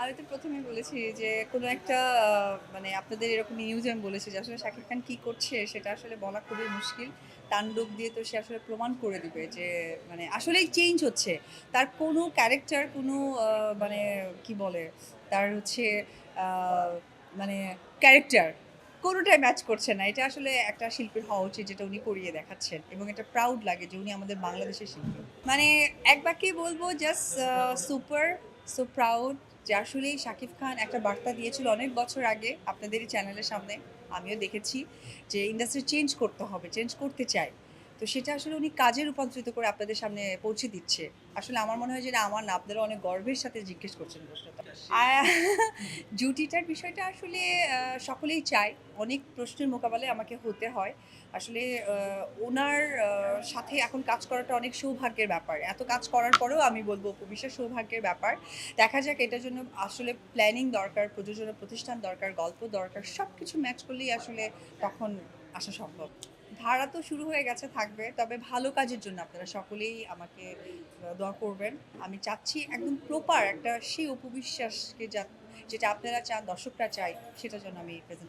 আমি তো ১ম এই বলেছি যে কোনো একটা মানে আপনাদের এরকম নিউজ আমি বলেছি যে আসলে শাকিব খান কি করছে সেটা আসলে বলা খুবই মুশকিল। তাণ্ডব দিয়ে তো সে আসলে প্রমাণ করে দিবে যে মানে আসলেই চেঞ্জ হচ্ছে। তার কোনো ক্যারেক্টার কোনো আ মানে কি বলে? তার হচ্ছে আ মানে ক্যারেক্টার কোনটাই ম্যাচ করছে না। এটা আসলে একটা শিল্পীর হওয়া উচিত যেটা উনি করিয়ে দেখাচ্ছেন এবং এটা প্রাউড লাগে যে উনি আমাদের বাংলাদেশের শিল্পী। মানে এক বাক্যেই বলব জাস্ট সুপার, সো প্রাউড যে আসলেই শাকিব খান একটা বার্তা দিয়েছিল অনেক বছর আগে আপনাদেরই চ্যানেলের সামনে। আমিও দেখেছি যে ইন্ডাস্ট্রি চেঞ্জ করতে হবে, চেঞ্জ করতে চায়। তো সেটা আসলে উনি কাজে রূপান্তরিত করে আপনাদের সামনে পৌঁছে দিচ্ছে। আসলে আমার মনে হয় যে এটা আমার না, আপনারা অনেক গর্বের সাথে জিজ্ঞেস করছেন প্রশ্নটা। আ জুটিটার বিষয়টা আসলে সকলেই চায়। অনেক প্রশ্নের মোকাবেলায় আমাকে হতে হয়। আসলে উনার সাথে এখন কাজ করাটা অনেক সৌভাগ্যের ব্যাপার। এত কাজ করার পরেও আমি বলব অপু বিশ্বাস সৌভাগ্যের ব্যাপার। দেখা যাক এটার জন্য আসলে প্ল্যানিং দরকার, প্রযোজনা প্রতিষ্ঠান দরকার, গল্প দরকার। সবকিছু ম্যাচ করলেই আসলে তখন আসা সম্ভব। ধারা তো শুরু হয়ে গেছে, থাকবে। তবে ভালো কাজের জন্য আপনারা সকলেই আমাকে দোয়া করবেন। আমি চাচ্ছি একদম প্রপার একটা সেই অপু বিশ্বাসকে যেটা আপনারা চান, দর্শকরা চায় সেটার জন্য আমি প্রেজেন্ট